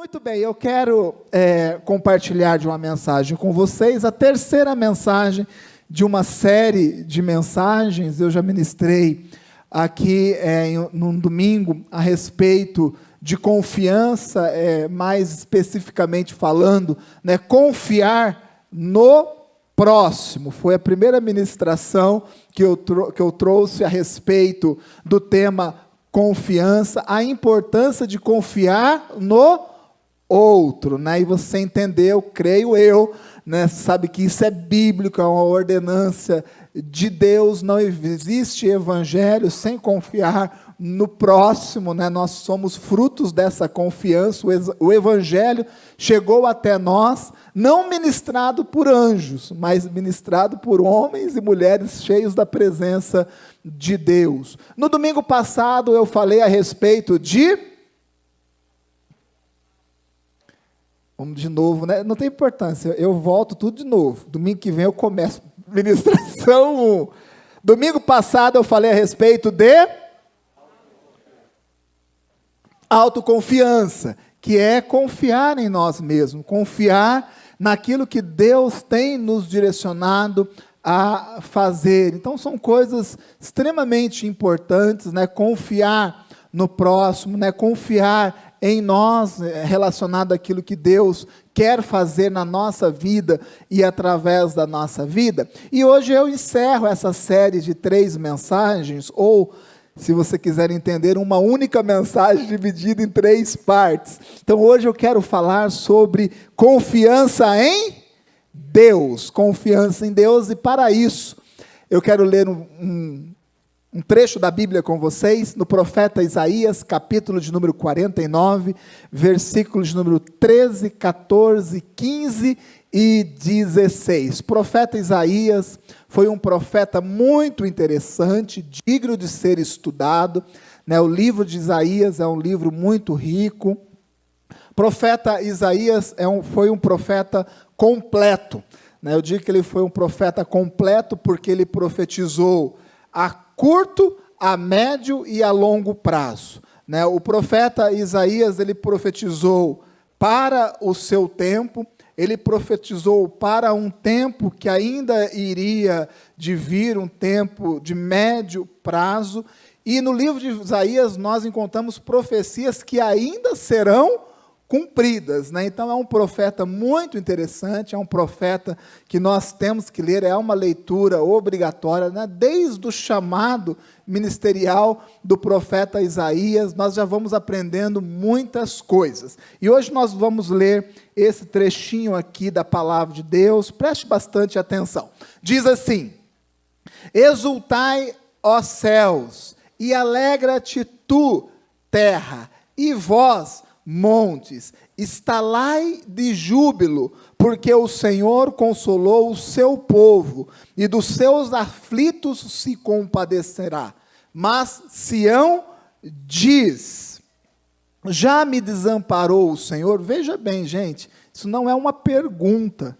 Muito bem, eu quero compartilhar de uma mensagem com vocês, a terceira mensagem de uma série de mensagens. Eu já ministrei aqui num domingo a respeito de confiança, mais especificamente falando, confiar no próximo. Foi a primeira ministração que eu trouxe a respeito do tema confiança, a importância de confiar no outro, e você entendeu, creio eu, sabe que isso é bíblico, é uma ordenança de Deus, não existe evangelho sem confiar no próximo, nós somos frutos dessa confiança. O evangelho chegou até nós, não ministrado por anjos, mas ministrado por homens e mulheres cheios da presença de Deus. No domingo passado eu falei a respeito de... Vamos de novo, não tem importância, eu volto tudo de novo. Domingo que vem eu começo ministração 1. Domingo passado eu falei a respeito de autoconfiança, que é confiar em nós mesmos, confiar naquilo que Deus tem nos direcionado a fazer. Então são coisas extremamente importantes, confiar no próximo, confiar em nós, relacionado àquilo que Deus quer fazer na nossa vida e através da nossa vida. E hoje eu encerro essa série de 3 mensagens, ou, se você quiser entender, uma única mensagem dividida em 3 partes. Então hoje eu quero falar sobre confiança em Deus, confiança em Deus, e para isso eu quero ler um trecho da Bíblia com vocês, no profeta Isaías, capítulo de número 49, versículos de número 13, 14, 15 e 16. O profeta Isaías foi um profeta muito interessante, digno de ser estudado, o livro de Isaías é um livro muito rico. O profeta Isaías foi um profeta completo, eu digo que ele foi um profeta completo porque ele profetizou a curto, a médio e a longo prazo. O profeta Isaías, ele profetizou para o seu tempo, ele profetizou para um tempo que ainda iria de vir, um tempo de médio prazo, e no livro de Isaías nós encontramos profecias que ainda serão cumpridas, Então é um profeta muito interessante, é um profeta que nós temos que ler, é uma leitura obrigatória, Desde o chamado ministerial do profeta Isaías, nós já vamos aprendendo muitas coisas. E hoje nós vamos ler esse trechinho aqui da palavra de Deus, preste bastante atenção. Diz assim: exultai, ó céus, e alegra-te tu, terra, e vós, montes, estalai de júbilo, porque o Senhor consolou o seu povo, e dos seus aflitos se compadecerá. Mas Sião diz: já me desamparou o Senhor? Veja bem, gente, isso não é uma pergunta,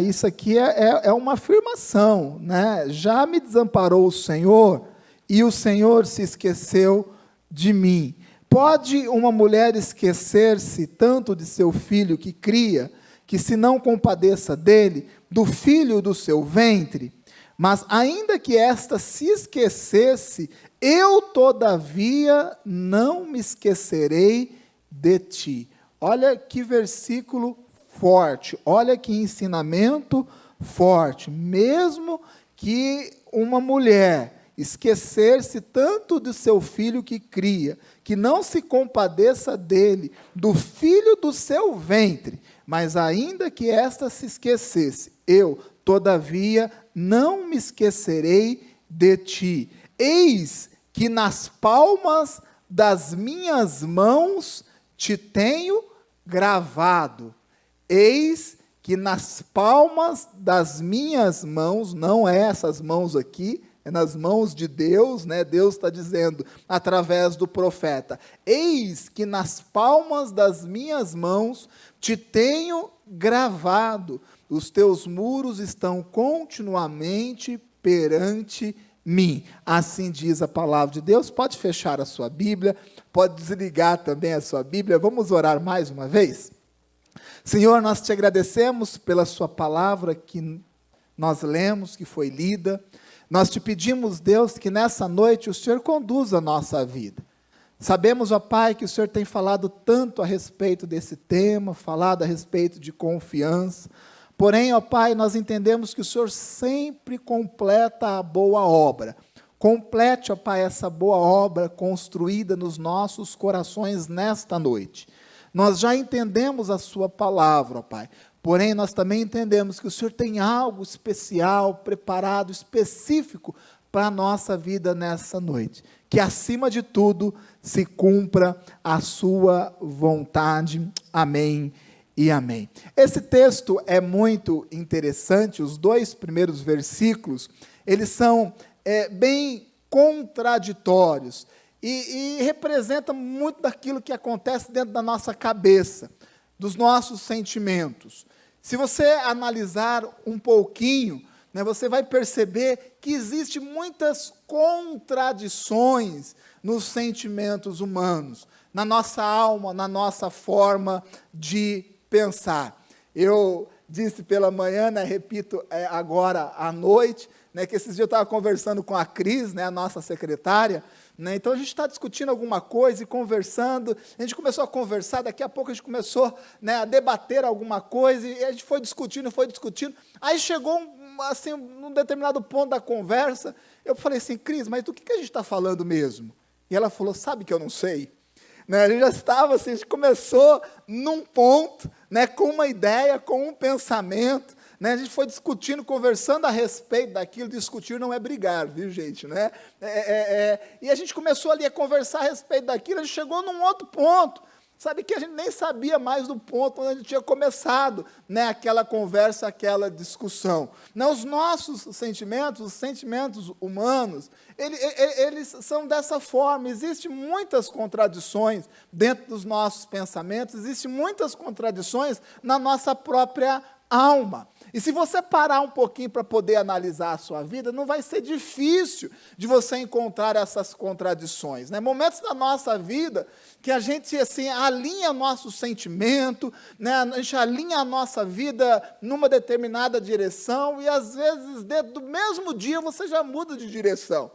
isso aqui é uma afirmação, já me desamparou o Senhor, e o Senhor se esqueceu de mim. Pode uma mulher esquecer-se tanto de seu filho que cria, que se não compadeça dele, do filho do seu ventre? Mas ainda que esta se esquecesse, eu todavia não me esquecerei de ti. Olha que versículo forte, olha que ensinamento forte. Mesmo que uma mulher esquecer-se tanto de seu filho que cria, que não se compadeça dele, do filho do seu ventre, mas ainda que esta se esquecesse, eu, todavia, não me esquecerei de ti. Eis que nas palmas das minhas mãos te tenho gravado. Eis que nas palmas das minhas mãos, não é essas mãos aqui, é nas mãos de Deus, Deus está dizendo, através do profeta: eis que nas palmas das minhas mãos te tenho gravado, os teus muros estão continuamente perante mim. Assim diz a palavra de Deus. Pode fechar a sua Bíblia, pode desligar também a sua Bíblia. Vamos orar mais uma vez? Senhor, nós te agradecemos pela sua palavra que nós lemos, que foi lida. Nós te pedimos, Deus, que nessa noite o Senhor conduza a nossa vida. Sabemos, ó Pai, que o Senhor tem falado tanto a respeito desse tema, falado a respeito de confiança. Porém, ó Pai, nós entendemos que o Senhor sempre completa a boa obra. Complete, ó Pai, essa boa obra construída nos nossos corações nesta noite. Nós já entendemos a sua palavra, ó Pai. Porém, nós também entendemos que o Senhor tem algo especial, preparado, específico para a nossa vida nessa noite. Que, acima de tudo, se cumpra a sua vontade. Amém e amém. Esse texto é muito interessante. Os 2 primeiros versículos, eles são bem contraditórios e representam muito daquilo que acontece dentro da nossa cabeça, dos nossos sentimentos. Se você analisar um pouquinho, você vai perceber que existem muitas contradições nos sentimentos humanos, na nossa alma, na nossa forma de pensar. Eu disse pela manhã, repito agora à noite, que esses dias eu estava conversando com a Cris, a nossa secretária, então a gente está discutindo alguma coisa e conversando, a gente começou a conversar, daqui a pouco a gente começou a debater alguma coisa, e a gente foi discutindo, aí chegou num determinado ponto da conversa, eu falei assim, Cris, mas do que a gente está falando mesmo? E ela falou, sabe que eu não sei? A gente já estava assim, a gente começou num ponto, com uma ideia, com um pensamento, a gente foi discutindo, conversando a respeito daquilo. Discutir não é brigar, viu, gente? E a gente começou ali a conversar a respeito daquilo, a gente chegou num outro ponto, sabe, que a gente nem sabia mais do ponto onde a gente tinha começado, aquela conversa, aquela discussão. Os nossos sentimentos, os sentimentos humanos, eles são dessa forma. Existem muitas contradições dentro dos nossos pensamentos, existem muitas contradições na nossa própria alma. E se você parar um pouquinho para poder analisar a sua vida, não vai ser difícil de você encontrar essas contradições. Momentos da nossa vida que a gente assim, alinha nosso sentimento, a gente alinha a nossa vida numa determinada direção, e às vezes dentro do mesmo dia você já muda de direção.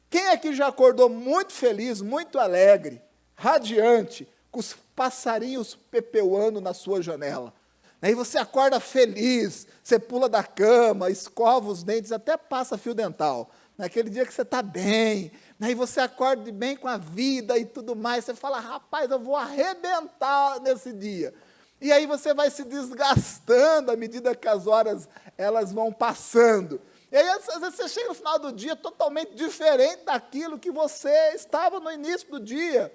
Quem aqui já acordou muito feliz, muito alegre, radiante, com os passarinhos pepeuando na sua janela? Aí você acorda feliz, você pula da cama, escova os dentes, até passa fio dental. Naquele dia que você está bem, aí você acorda bem com a vida e tudo mais, você fala, rapaz, eu vou arrebentar nesse dia. E aí você vai se desgastando à medida que as horas elas vão passando. E aí às vezes você chega no final do dia totalmente diferente daquilo que você estava no início do dia.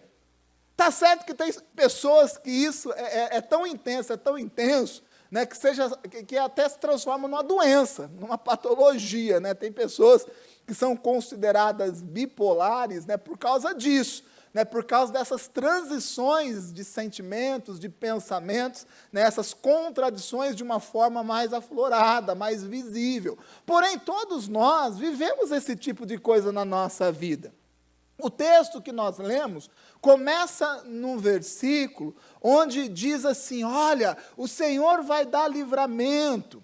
Está certo que tem pessoas que isso é tão intenso, que até se transforma numa doença, numa patologia. Tem pessoas que são consideradas bipolares por causa disso, por causa dessas transições de sentimentos, de pensamentos, essas contradições de uma forma mais aflorada, mais visível. Porém, todos nós vivemos esse tipo de coisa na nossa vida. O texto que nós lemos começa num versículo onde diz assim, olha, o Senhor vai dar livramento,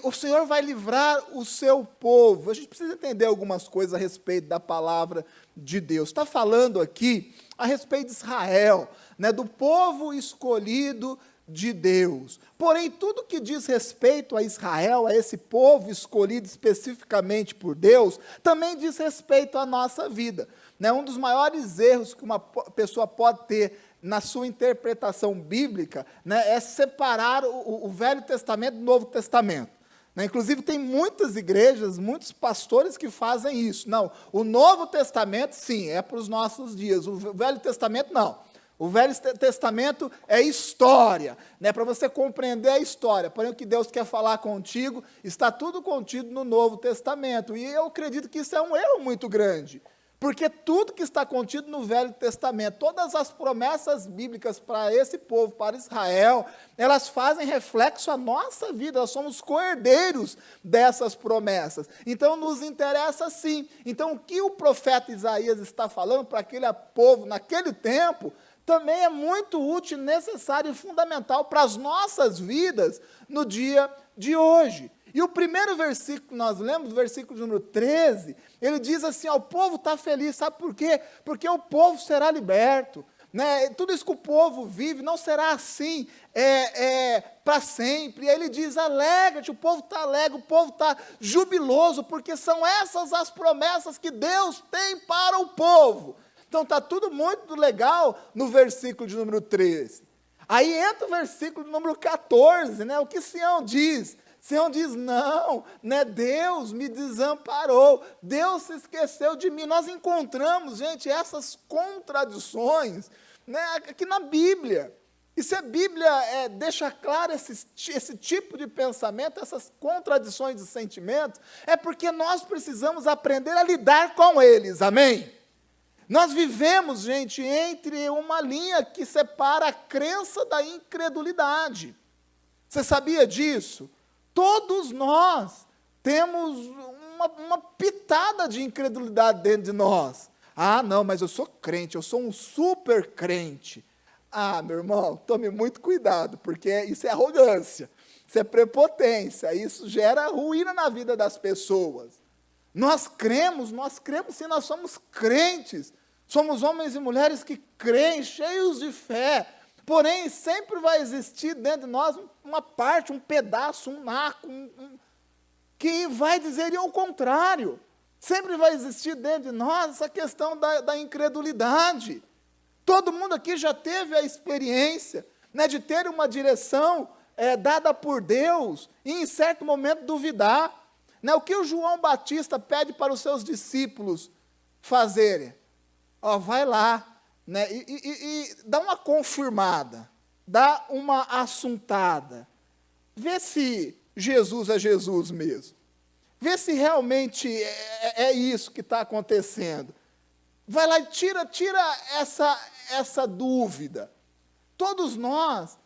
o Senhor vai livrar o seu povo. A gente precisa entender algumas coisas a respeito da palavra de Deus. Está falando aqui a respeito de Israel, do povo escolhido de Deus. Porém, tudo que diz respeito a Israel, a esse povo escolhido especificamente por Deus, também diz respeito à nossa vida. Um dos maiores erros que uma pessoa pode ter na sua interpretação bíblica, é separar o Velho Testamento do Novo Testamento. Inclusive, tem muitas igrejas, muitos pastores que fazem isso. Não, o Novo Testamento, sim, é para os nossos dias. O Velho Testamento, não. O Velho Testamento é história, para você compreender a história. Porém, o que Deus quer falar contigo, está tudo contido no Novo Testamento. E eu acredito que isso é um erro muito grande. Porque tudo que está contido no Velho Testamento, todas as promessas bíblicas para esse povo, para Israel, elas fazem reflexo à nossa vida, nós somos co-herdeiros dessas promessas. Então, nos interessa sim. Então, o que o profeta Isaías está falando para aquele povo naquele tempo, também é muito útil, necessário e fundamental para as nossas vidas no dia de hoje. E o primeiro versículo que nós lemos, o versículo número 13, ele diz assim, ó, o povo está feliz, sabe por quê? Porque o povo será liberto. Né? Tudo isso que o povo vive não será assim para sempre. E ele diz, alegra-te, o povo está alegre, o povo está jubiloso, porque são essas as promessas que Deus tem para o povo. Então está tudo muito legal no versículo de número 13. Aí entra o versículo número 14, né? O que Sião diz? Sião diz, não, né, Deus me desamparou, Deus se esqueceu de mim. Nós encontramos, gente, essas contradições, né, aqui na Bíblia. E se a Bíblia deixa claro esse tipo de pensamento, essas contradições de sentimentos, é porque nós precisamos aprender a lidar com eles, amém? Nós vivemos, gente, entre uma linha que separa a crença da incredulidade. Você sabia disso? Todos nós temos uma pitada de incredulidade dentro de nós. Ah, não, mas eu sou crente, eu sou um super crente. Ah, meu irmão, tome muito cuidado, porque isso é arrogância, isso é prepotência, isso gera ruína na vida das pessoas. Nós cremos sim, nós somos crentes, somos homens e mulheres que creem, cheios de fé. Porém, sempre vai existir dentro de nós uma parte, um pedaço, um naco, que vai dizer o contrário. Sempre vai existir dentro de nós essa questão da incredulidade. Todo mundo aqui já teve a experiência, né, de ter uma direção dada por Deus e, em certo momento, duvidar. Né, o que o João Batista pede para os seus discípulos fazerem? Ó, vai lá. Né, e dá uma confirmada, dá uma assuntada, vê se Jesus é Jesus mesmo, vê se realmente é isso que está acontecendo, vai lá e tira essa dúvida. Todos nós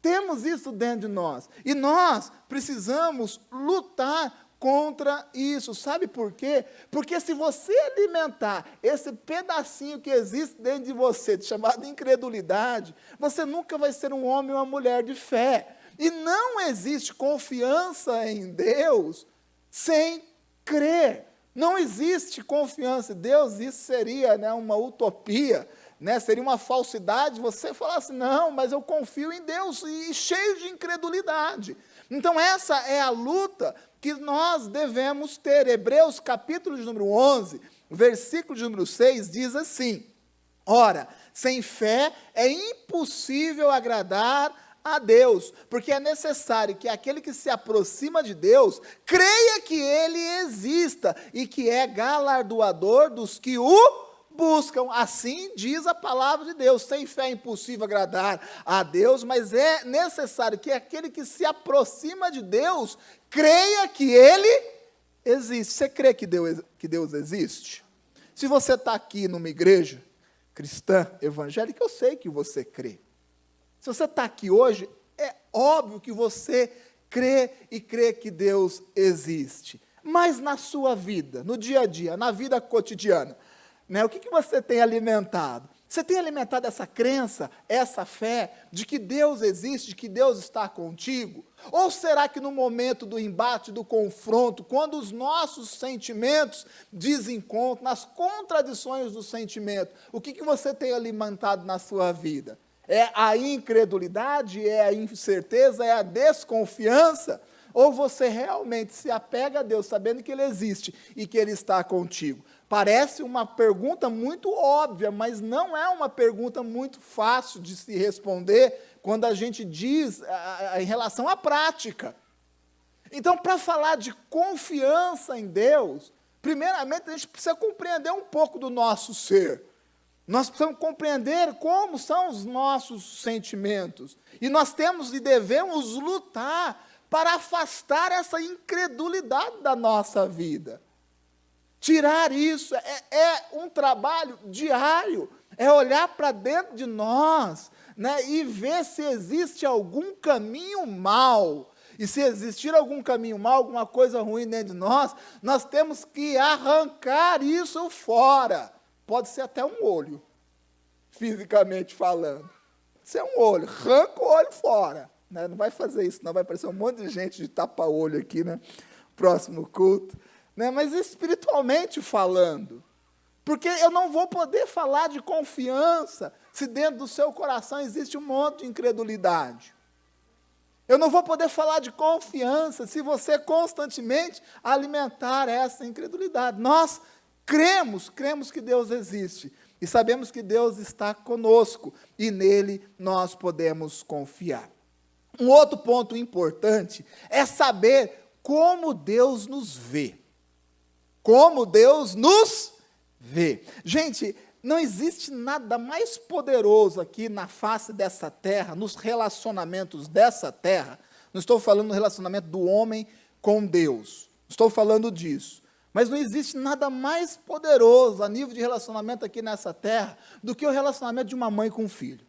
temos isso dentro de nós, e nós precisamos lutar contra isso. Sabe por quê? Porque se você alimentar esse pedacinho que existe dentro de você, chamado incredulidade, você nunca vai ser um homem ou uma mulher de fé. E não existe confiança em Deus sem crer. Não existe confiança em Deus, isso seria, né, uma utopia, né, seria uma falsidade você falar assim, não, mas eu confio em Deus, e cheio de incredulidade. Então essa é a luta que nós devemos ter. Hebreus capítulo de número 11, versículo de número 6, diz assim, ora, sem fé é impossível agradar a Deus, porque é necessário que aquele que se aproxima de Deus, creia que Ele exista, e que é galardoador dos que o buscam. Assim diz a palavra de Deus. Sem fé é impossível agradar a Deus, mas é necessário que aquele que se aproxima de Deus, creia que Ele existe. Você crê que Deus existe? Se você está aqui numa igreja cristã, evangélica, eu sei que você crê. Se você está aqui hoje, é óbvio que você crê e crê que Deus existe. Mas na sua vida, no dia a dia, na vida cotidiana, né, o que você tem alimentado? Você tem alimentado essa crença, essa fé, de que Deus existe, de que Deus está contigo? Ou será que no momento do embate, do confronto, quando os nossos sentimentos desencontram, nas contradições do sentimento, o que você tem alimentado na sua vida? É a incredulidade, é a incerteza, é a desconfiança? Ou você realmente se apega a Deus, sabendo que Ele existe e que Ele está contigo? Parece uma pergunta muito óbvia, mas não é uma pergunta muito fácil de se responder quando a gente diz em relação à prática. Então, para falar de confiança em Deus, primeiramente a gente precisa compreender um pouco do nosso ser. Nós precisamos compreender como são os nossos sentimentos. E nós temos e devemos lutar para afastar essa incredulidade da nossa vida. Tirar isso é um trabalho diário, é olhar para dentro de nós, né, e ver se existe algum caminho mau. E se existir algum caminho mau, alguma coisa ruim dentro de nós temos que arrancar isso fora. Pode ser até um olho, fisicamente falando. Pode ser um olho, arranca o olho fora. Né? Não vai fazer isso, não vai aparecer um monte de gente de tapa-olho aqui, né? Próximo culto. Né? Mas espiritualmente falando, porque eu não vou poder falar de confiança se dentro do seu coração existe um monte de incredulidade. Eu não vou poder falar de confiança se você constantemente alimentar essa incredulidade. Nós cremos que Deus existe e sabemos que Deus está conosco e nele nós podemos confiar. Um outro ponto importante é saber como Deus nos vê. Como Deus nos vê. Gente, não existe nada mais poderoso aqui na face dessa terra, nos relacionamentos dessa terra. Não estou falando do relacionamento do homem com Deus. Estou falando disso. Mas não existe nada mais poderoso a nível de relacionamento aqui nessa terra do que o relacionamento de uma mãe com um filho.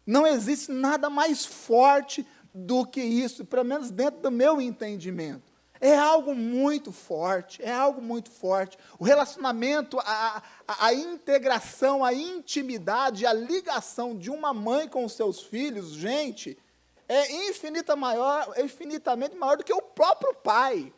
Não existe nada mais forte do que isso, pelo menos dentro do meu entendimento. É algo muito forte, é algo muito forte. O relacionamento, a integração, a intimidade, a ligação de uma mãe com os seus filhos, gente, é infinitamente maior do que o próprio pai.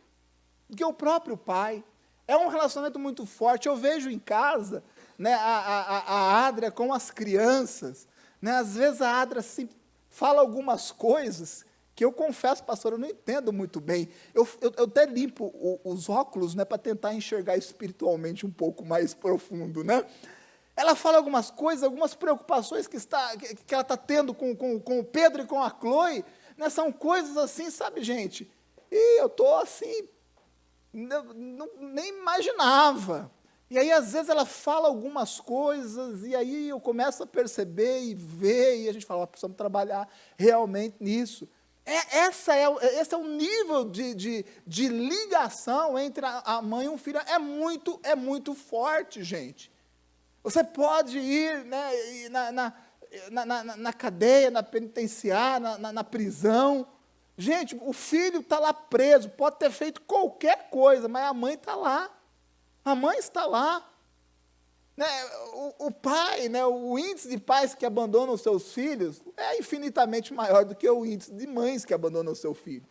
Do que o próprio pai. É um relacionamento muito forte. Eu vejo em casa, né, a Adria com as crianças, né, às vezes a Adria assim, fala algumas coisas que eu confesso, pastor, eu não entendo muito bem. Eu até limpo os óculos, né, para tentar enxergar espiritualmente um pouco mais profundo, né? Ela fala algumas coisas, algumas preocupações que ela está tendo com o Pedro e com a Chloe, né, são coisas assim, sabe, gente? E eu estou assim, nem imaginava. E aí, às vezes, ela fala algumas coisas, e aí eu começo a perceber e ver, e a gente fala, precisamos trabalhar realmente nisso. Esse é o nível de ligação entre a mãe e um filho. É muito forte, gente. Você pode ir, né, na cadeia, na penitenciária, na prisão. Gente, o filho está lá preso, pode ter feito qualquer coisa, mas a mãe está lá. A mãe está lá. Né, o pai, né, o índice de pais que abandonam os seus filhos é infinitamente maior do que o índice de mães que abandonam o seu filho.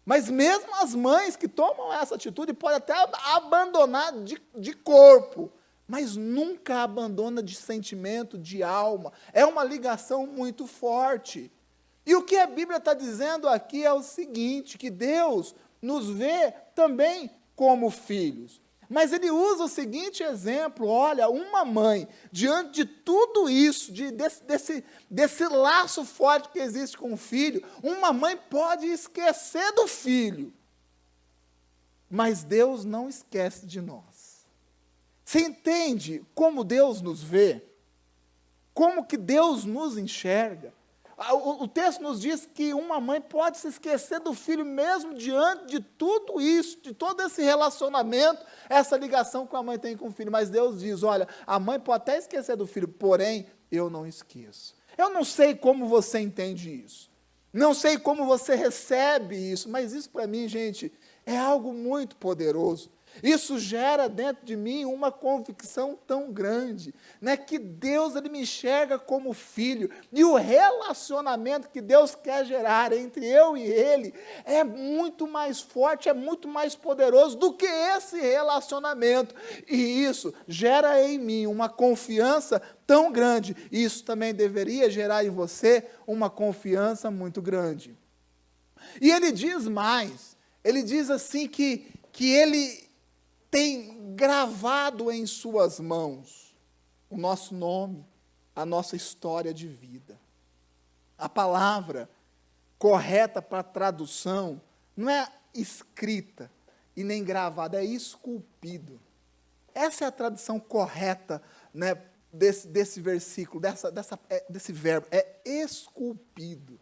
Mas mesmo as mães que tomam essa atitude podem até abandonar de corpo, mas nunca abandona de sentimento, de alma. É uma ligação muito forte. E o que a Bíblia está dizendo aqui é o seguinte, que Deus nos vê também como filhos. Mas ele usa o seguinte exemplo, olha, uma mãe, diante de tudo isso, desse laço forte que existe com o filho, uma mãe pode esquecer do filho, mas Deus não esquece de nós. Você entende como Deus nos vê? Como que Deus nos enxerga? O texto nos diz que uma mãe pode se esquecer do filho mesmo diante de tudo isso, de todo esse relacionamento, essa ligação que a mãe tem com o filho. Mas Deus diz, olha, a mãe pode até esquecer do filho, porém, eu não esqueço. Eu não sei como você entende isso. Não sei como você recebe isso, mas isso para mim, gente, é algo muito poderoso. Isso gera dentro de mim uma convicção tão grande, né, que Deus ele me enxerga como filho, e o relacionamento que Deus quer gerar entre eu e Ele é muito mais forte, é muito mais poderoso do que esse relacionamento, e isso gera em mim uma confiança tão grande, e isso também deveria gerar em você uma confiança muito grande. E ele diz mais, ele diz assim que Ele tem gravado em suas mãos o nosso nome, a nossa história de vida. A palavra correta para tradução não é escrita e nem gravada, é esculpido. Essa é a tradução correta, né, desse versículo, desse verbo, é esculpido.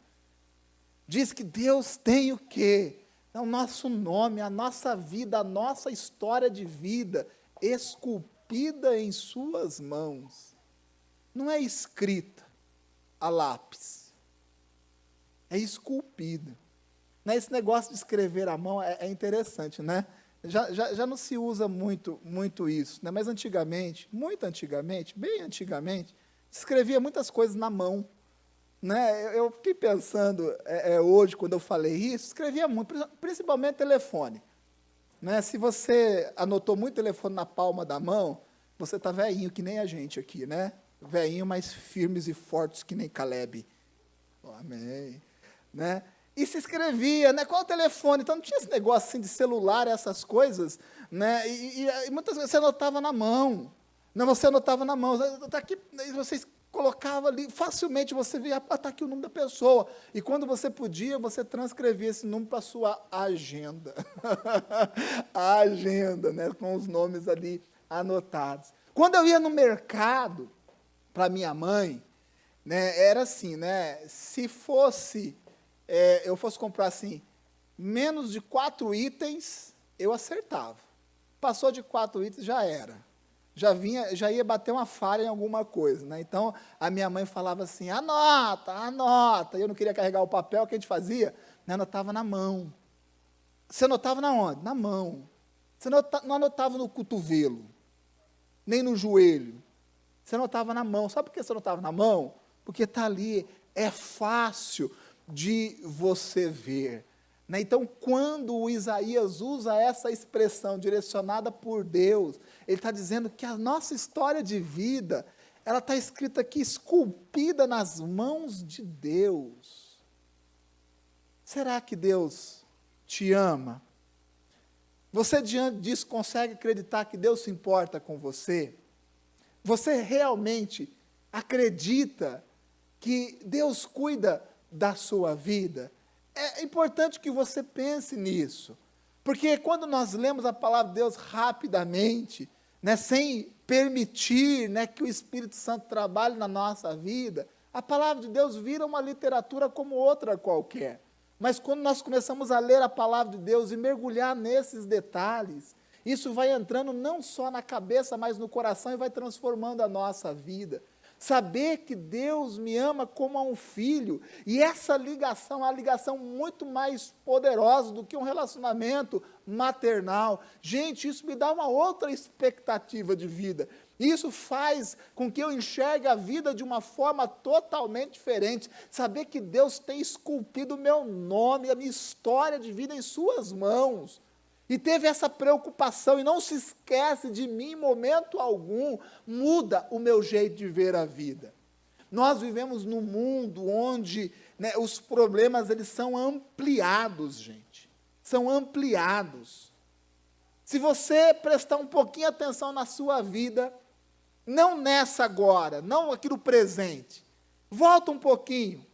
Diz que Deus tem o quê? O nosso nome, a nossa vida, a nossa história de vida esculpida em suas mãos. Não é escrita a lápis, é esculpida. Né? Esse negócio de escrever à mão é interessante, né? Já não se usa muito isso, né? Mas antigamente, muito antigamente, bem antigamente, se escrevia muitas coisas na mão. Né? Eu fiquei pensando, hoje, quando eu falei isso, escrevia muito, principalmente telefone. Né? Se você anotou muito telefone na palma da mão, você está velhinho, que nem a gente aqui, né? Velhinho, mas firmes e fortes, que nem Caleb. Oh, amém. Né? E se escrevia, né? Qual o telefone? Então, não tinha esse negócio assim de celular, essas coisas. Né? E muitas vezes você anotava na mão. Não, você anotava na mão. Está aqui, vocês colocava ali, facilmente você via, está aqui o nome da pessoa. E quando você podia, você transcrevia esse número para a sua agenda. A agenda, né, com os nomes ali anotados. Quando eu ia no mercado, para minha mãe, né, era assim, né, se fosse, eu fosse comprar assim, menos de 4 itens, eu acertava. Passou de 4 itens, já era. Já ia bater uma falha em alguma coisa, né? Então, a minha mãe falava assim, anota, anota. E eu não queria carregar o papel, o que a gente fazia? Né? Anotava na mão. Você anotava na onde? Na mão. Você não anotava no cotovelo, nem no joelho. Você anotava na mão. Sabe por que você anotava na mão? Porque está ali, é fácil de você ver. Né? Então, quando o Isaías usa essa expressão direcionada por Deus, ele está dizendo que a nossa história de vida, ela está escrita aqui, esculpida nas mãos de Deus. Será que Deus te ama? Você, diante disso, consegue acreditar que Deus se importa com você? Você realmente acredita que Deus cuida da sua vida? É importante que você pense nisso, porque quando nós lemos a palavra de Deus rapidamente, né, sem permitir, né, que o Espírito Santo trabalhe na nossa vida, a palavra de Deus vira uma literatura como outra qualquer. Mas quando nós começamos a ler a palavra de Deus e mergulhar nesses detalhes, isso vai entrando não só na cabeça, mas no coração e vai transformando a nossa vida. Saber que Deus me ama como a um filho, e essa ligação é uma ligação muito mais poderosa do que um relacionamento maternal. Gente, isso me dá uma outra expectativa de vida. Isso faz com que eu enxergue a vida de uma forma totalmente diferente. Saber que Deus tem esculpido o meu nome, a minha história de vida em suas mãos. E teve essa preocupação, e não se esquece de mim em momento algum, muda o meu jeito de ver a vida. Nós vivemos num mundo onde, né, os problemas eles são ampliados, gente. São ampliados. Se você prestar um pouquinho de atenção na sua vida, não nessa agora, não aqui no presente, volta um pouquinho.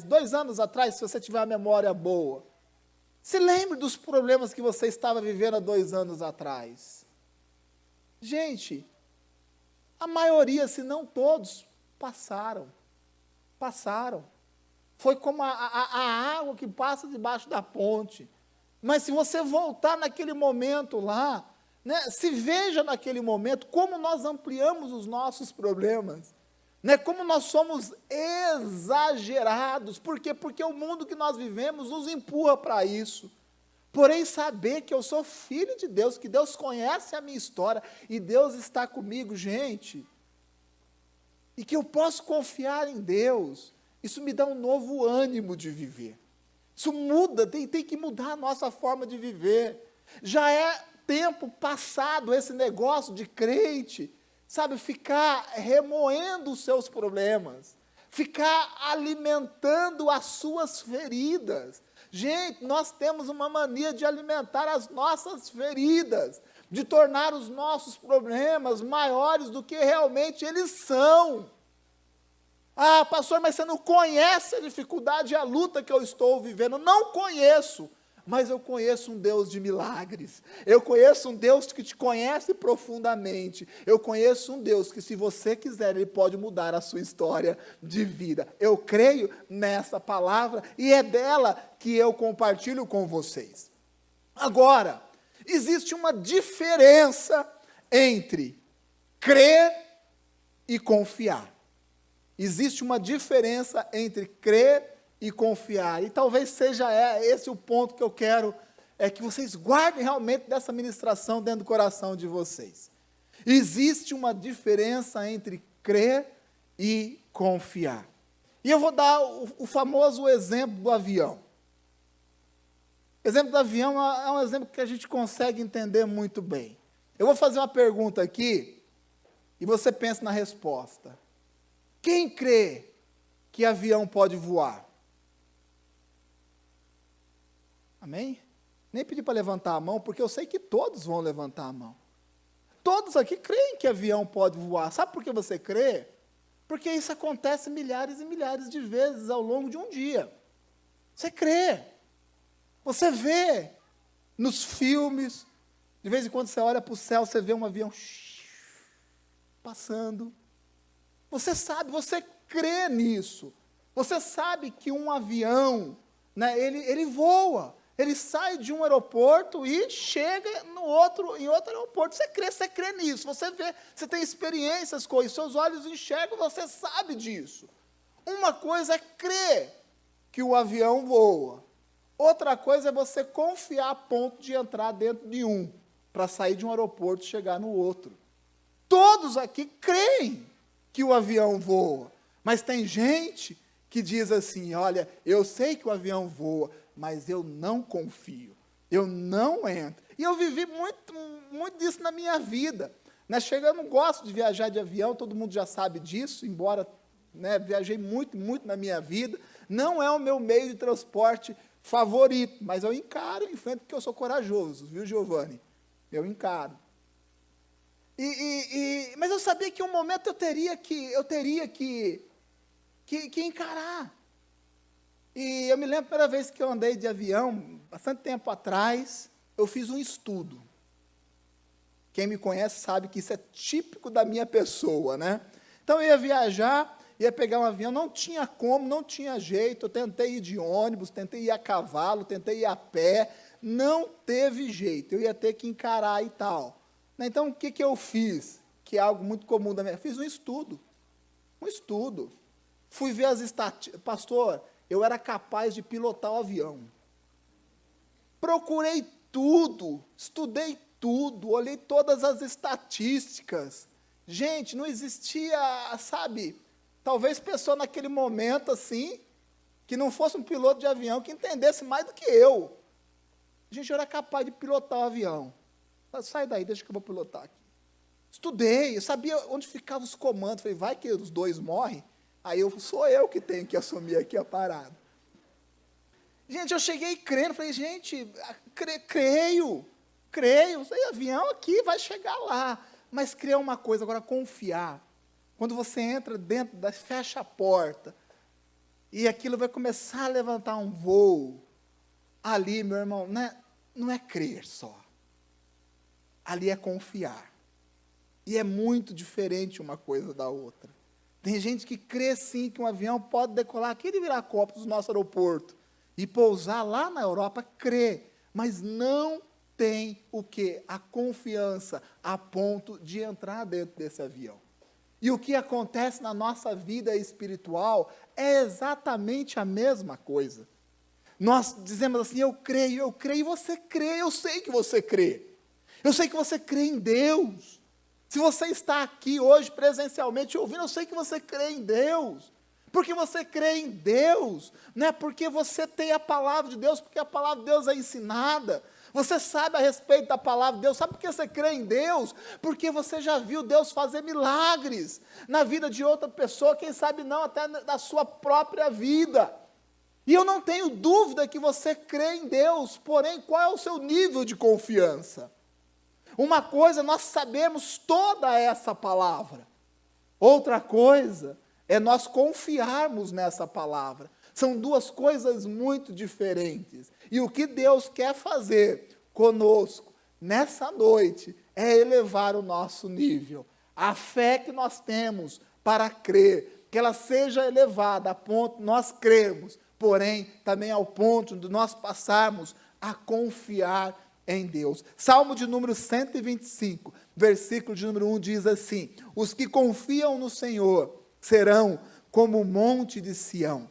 2 anos atrás, se você tiver uma memória boa, se lembre dos problemas que você estava vivendo há 2 anos atrás. Gente, a maioria, se não todos, passaram. Foi como a água que passa debaixo da ponte. Mas se você voltar naquele momento lá, né, se veja naquele momento como nós ampliamos os nossos problemas. Né, como nós somos exagerados. Por quê? Porque o mundo que nós vivemos nos empurra para isso. Porém, saber que eu sou filho de Deus, que Deus conhece a minha história, e Deus está comigo, gente, e que eu posso confiar em Deus, isso me dá um novo ânimo de viver. Isso muda, tem que mudar a nossa forma de viver. Já é tempo passado esse negócio de crente, sabe, ficar remoendo os seus problemas, ficar alimentando as suas feridas. Gente, nós temos uma mania de alimentar as nossas feridas, de tornar os nossos problemas maiores do que realmente eles são. Ah, pastor, mas você não conhece a dificuldade e a luta que eu estou vivendo. Não conheço. Mas eu conheço um Deus de milagres, eu conheço um Deus que te conhece profundamente, eu conheço um Deus que, se você quiser, Ele pode mudar a sua história de vida. Eu creio nessa palavra e é dela que eu compartilho com vocês. Agora, existe uma diferença entre crer e confiar. Existe uma diferença entre crer e confiar. E talvez seja esse o ponto que eu quero que vocês guardem realmente dessa ministração dentro do coração de vocês. Existe uma diferença entre crer e confiar. E eu vou dar o famoso exemplo do avião. O exemplo do avião é um exemplo que a gente consegue entender muito bem. Eu vou fazer uma pergunta aqui e você pensa na resposta. Quem crê que avião pode voar? Amém? Nem pedi para levantar a mão, porque eu sei que todos vão levantar a mão. Todos aqui creem que avião pode voar. Sabe por que você crê? Porque isso acontece milhares e milhares de vezes ao longo de um dia. Você crê. Você vê nos filmes, de vez em quando você olha para o céu, você vê um avião passando. Você sabe, você crê nisso. Você sabe que um avião, né, ele voa. Ele sai de um aeroporto e chega em outro aeroporto. Você crê nisso, você vê, você tem experiências com isso, seus olhos enxergam, você sabe disso. Uma coisa é crer que o avião voa. Outra coisa é você confiar a ponto de entrar dentro de um, para sair de um aeroporto e chegar no outro. Todos aqui creem que o avião voa, mas tem gente que diz assim, olha, eu sei que o avião voa, mas eu não confio, eu não entro. E eu vivi muito disso na minha vida. Né? Eu não gosto de viajar de avião, todo mundo já sabe disso, embora viajei muito na minha vida. Não é o meu meio de transporte favorito, mas eu encaro, enfrento, porque eu sou corajoso, viu, Giovanni? Eu encaro. Mas eu sabia que um momento eu teria que encarar. E eu me lembro a primeira vez que eu andei de avião, bastante tempo atrás, eu fiz um estudo. Quem me conhece sabe que isso é típico da minha pessoa, né? Então eu ia viajar, ia pegar um avião, não tinha como, não tinha jeito, eu tentei ir de ônibus, tentei ir a cavalo, tentei ir a pé, não teve jeito, eu ia ter que encarar e tal. Então o que eu fiz? Que é algo muito comum da minha vida, fiz um estudo. Fui ver as estatísticas, pastor, eu era capaz de pilotar o avião. Procurei tudo, estudei tudo, olhei todas as estatísticas. Gente, não existia, sabe, talvez pessoa naquele momento assim, que não fosse um piloto de avião, que entendesse mais do que eu. Gente, eu era capaz de pilotar o avião. Sai daí, deixa que eu vou pilotar aqui. Estudei, eu sabia onde ficavam os comandos. Falei, vai que os dois morrem, aí sou eu que tenho que assumir aqui a parada. Gente, eu cheguei crendo, falei, gente, creio, esse avião aqui vai chegar lá. Mas crer é uma coisa, agora confiar. Quando você entra dentro, fecha a porta, e aquilo vai começar a levantar um voo, ali, meu irmão, não é crer só. Ali é confiar. E é muito diferente uma coisa da outra. Tem gente que crê sim que um avião pode decolar aqui de Viracopos, do nosso aeroporto, e pousar lá na Europa, crê, mas não tem o quê? A confiança a ponto de entrar dentro desse avião. E o que acontece na nossa vida espiritual é exatamente a mesma coisa. Nós dizemos assim, eu creio, e você crê, eu sei que você crê. Eu sei que você crê em Deus. Se você está aqui hoje presencialmente ouvindo, eu sei que você crê em Deus. Porque você crê em Deus, não é porque você tem a palavra de Deus, porque a palavra de Deus é ensinada. Você sabe a respeito da palavra de Deus. Sabe por que você crê em Deus? Porque você já viu Deus fazer milagres na vida de outra pessoa, quem sabe não até na sua própria vida. E eu não tenho dúvida que você crê em Deus, porém, qual é o seu nível de confiança? Uma coisa, nós sabemos toda essa palavra. Outra coisa é nós confiarmos nessa palavra. São duas coisas muito diferentes. E o que Deus quer fazer conosco nessa noite é elevar o nosso nível. A fé que nós temos para crer, que ela seja elevada a ponto de nós crermos, porém também ao ponto de nós passarmos a confiar em Deus. Salmo de número 125, versículo de número 1 diz assim: os que confiam no Senhor serão como o monte de Sião,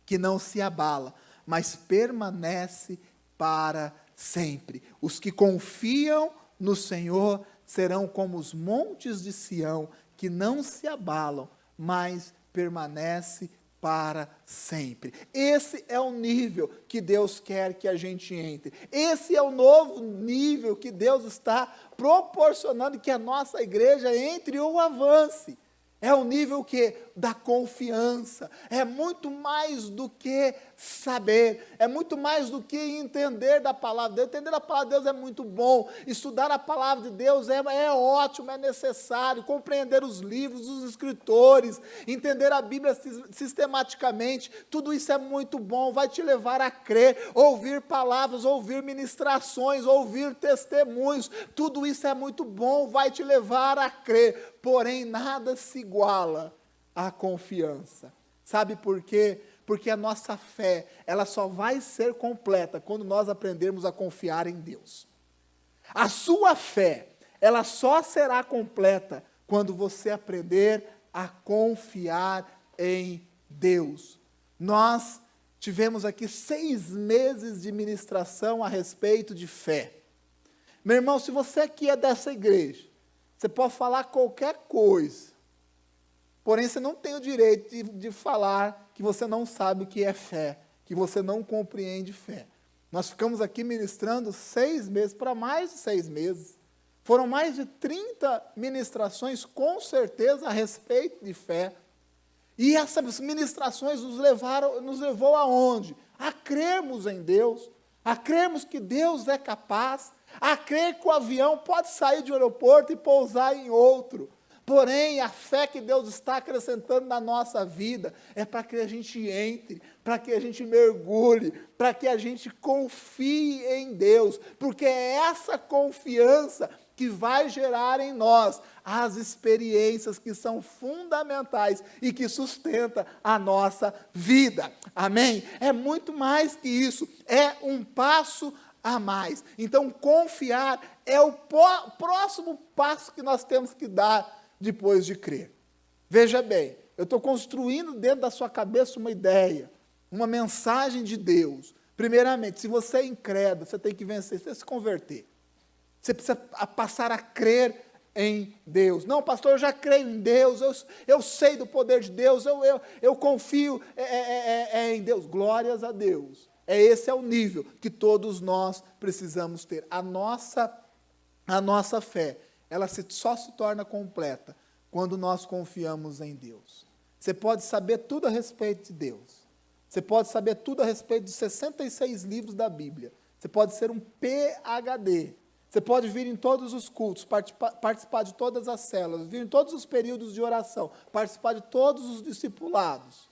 que não se abala, mas permanece para sempre. Os que confiam no Senhor serão como os montes de Sião, que não se abalam, mas permanece para sempre. Esse é o nível que Deus quer que a gente entre. Esse é o novo nível que Deus está proporcionando que a nossa igreja entre ou avance. É o nível que da confiança, é muito mais do que saber, é muito mais do que entender da palavra de Deus. Entender a palavra de Deus é muito bom, estudar a palavra de Deus é ótimo, é necessário, compreender os livros, os escritores, entender a Bíblia sistematicamente, tudo isso é muito bom, vai te levar a crer, ouvir palavras, ouvir ministrações, ouvir testemunhos, tudo isso é muito bom, vai te levar a crer, porém nada se iguala à confiança. Sabe por quê? Porque a nossa fé, ela só vai ser completa quando nós aprendermos a confiar em Deus. A sua fé, ela só será completa quando você aprender a confiar em Deus. Nós tivemos aqui 6 meses de ministração a respeito de fé. Meu irmão, se você aqui é dessa igreja, você pode falar qualquer coisa, porém você não tem o direito de falar que você não sabe o que é fé, que você não compreende fé. Nós ficamos aqui ministrando 6 meses, para mais de 6 meses. Foram mais de 30 ministrações, com certeza, a respeito de fé. E essas ministrações nos levou aonde? A crermos em Deus, a crermos que Deus é capaz, a crer que o avião pode sair de um aeroporto e pousar em outro. Porém, a fé que Deus está acrescentando na nossa vida é para que a gente entre, para que a gente mergulhe, para que a gente confie em Deus, porque é essa confiança que vai gerar em nós as experiências que são fundamentais e que sustenta a nossa vida. Amém? É muito mais que isso, é um passo a mais. Então, confiar é o próximo passo que nós temos que dar depois de crer. Veja bem, eu estou construindo dentro da sua cabeça uma ideia, uma mensagem de Deus. Primeiramente, se você é incrédulo, você tem que vencer, você tem que se converter. Você precisa passar a crer em Deus. Não, pastor, eu já creio em Deus, eu sei do poder de Deus, eu confio em Deus. Glórias a Deus. Esse é o nível que todos nós precisamos ter. A nossa fé, ela só se torna completa quando nós confiamos em Deus. Você pode saber tudo a respeito de Deus. Você pode saber tudo a respeito de 66 livros da Bíblia. Você pode ser um PhD. Você pode vir em todos os cultos, participar de todas as células, vir em todos os períodos de oração, participar de todos os discipulados.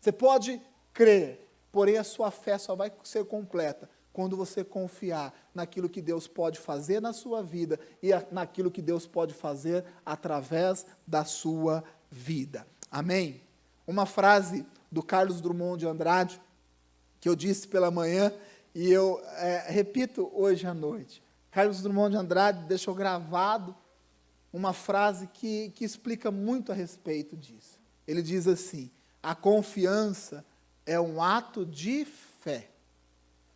Você pode crer, porém a sua fé só vai ser completa quando você confiar naquilo que Deus pode fazer na sua vida e naquilo que Deus pode fazer através da sua vida. Amém? Uma frase do Carlos Drummond de Andrade, que eu disse pela manhã e eu repito hoje à noite. Carlos Drummond de Andrade deixou gravado uma frase que explica muito a respeito disso. Ele diz assim: a confiança é um ato de fé.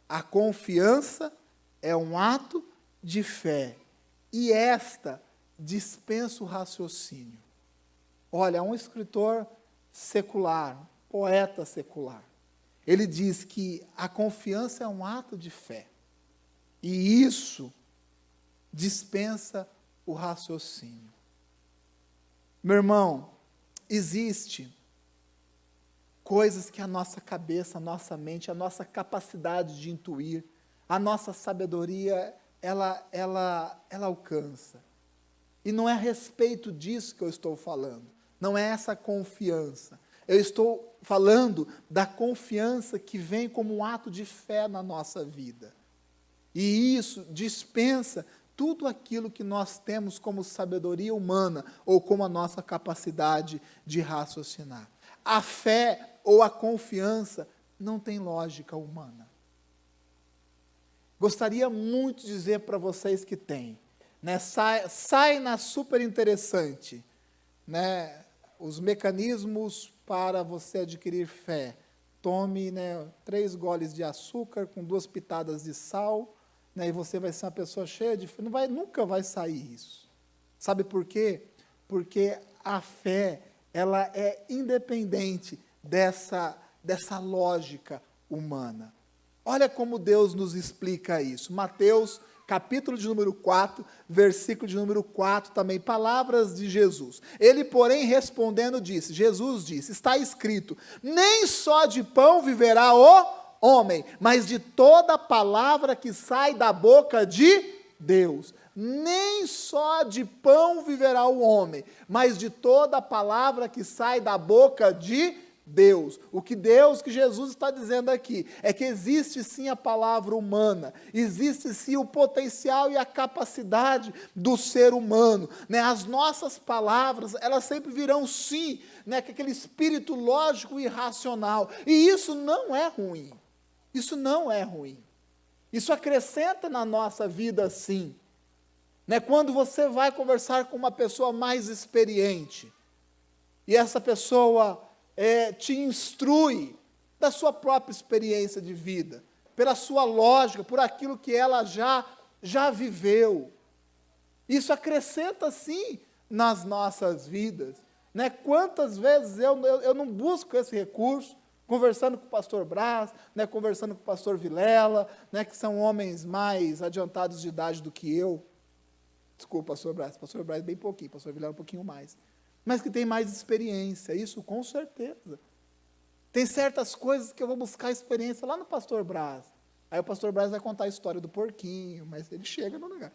A confiança é um ato de fé. E esta dispensa o raciocínio. Olha, um escritor secular, poeta secular, ele diz que a confiança é um ato de fé. E isso dispensa o raciocínio. Meu irmão, existe coisas que a nossa cabeça, a nossa mente, a nossa capacidade de intuir, a nossa sabedoria, ela alcança. E não é a respeito disso que eu estou falando. Não é essa confiança. Eu estou falando da confiança que vem como um ato de fé na nossa vida. E isso dispensa tudo aquilo que nós temos como sabedoria humana ou como a nossa capacidade de raciocinar. A fé ou a confiança não tem lógica humana. Gostaria muito de dizer para vocês que tem, né? Sai na super interessante, né? Os mecanismos para você adquirir fé. Tome, né, 3 goles de açúcar com 2 pitadas de sal, né, e você vai ser uma pessoa cheia de fé. Nunca vai sair isso. Sabe por quê? Porque a fé, ela é independente dessa lógica humana. Olha como Deus nos explica isso. Mateus, capítulo de número 4, versículo de número 4 também, palavras de Jesus. Ele, porém, respondendo, disse, Jesus disse, está escrito, nem só de pão viverá o homem, mas de toda palavra que sai da boca de Deus. Nem só de pão viverá o homem, mas de toda palavra que sai da boca de Deus. O que Jesus está dizendo aqui, é que existe sim a palavra humana, existe sim o potencial e a capacidade do ser humano, né? As nossas palavras, elas sempre virão sim, né, com aquele espírito lógico e racional, e isso não é ruim, isso não é ruim, isso acrescenta na nossa vida sim, né? Quando você vai conversar com uma pessoa mais experiente, e essa pessoa te instrui da sua própria experiência de vida, pela sua lógica, por aquilo que ela já viveu. Isso acrescenta, sim, nas nossas vidas, né? Quantas vezes eu não busco esse recurso, conversando com o pastor Braz, né, conversando com o pastor Vilela, né, que são homens mais adiantados de idade do que eu. Desculpa, pastor Braz bem pouquinho, pastor Vilela um pouquinho mais. Mas que tem mais experiência, isso com certeza. Tem certas coisas que eu vou buscar experiência lá no pastor Braz. Aí o pastor Braz vai contar a história do porquinho, mas ele chega no lugar.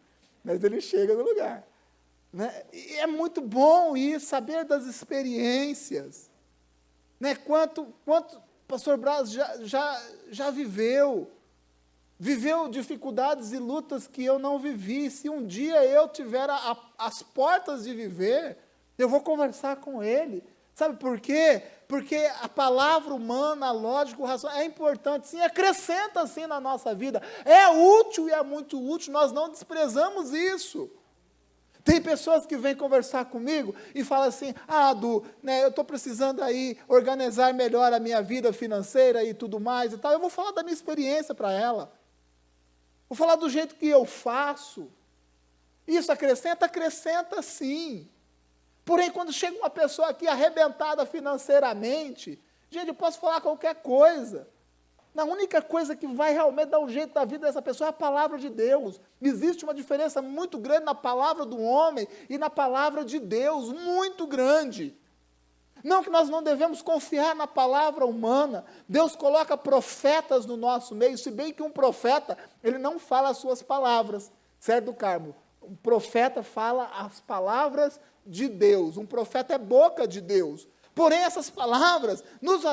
Né? E é muito bom isso, saber das experiências. Né? Quanto o pastor Braz já viveu. Viveu dificuldades e lutas que eu não vivi. Se um dia eu tiver as portas de viver, eu vou conversar com ele. Sabe por quê? Porque a palavra humana, a lógica, o racional, é importante, sim, acrescenta, sim, na nossa vida. É útil e é muito útil, nós não desprezamos isso. Tem pessoas que vêm conversar comigo e falam assim, Du, né, eu estou precisando aí organizar melhor a minha vida financeira e tudo mais e tal. Eu vou falar da minha experiência para ela. Vou falar do jeito que eu faço. Isso acrescenta sim. Porém, quando chega uma pessoa aqui arrebentada financeiramente, gente, eu posso falar qualquer coisa. A única coisa que vai realmente dar um jeito da vida dessa pessoa é a palavra de Deus. Existe uma diferença muito grande na palavra do homem e na palavra de Deus, muito grande. Não que nós não devemos confiar na palavra humana. Deus coloca profetas no nosso meio, se bem que um profeta, ele não fala as suas palavras, certo, Carmo? Um profeta fala as palavras de Deus, um profeta é boca de Deus. Porém, essas palavras nos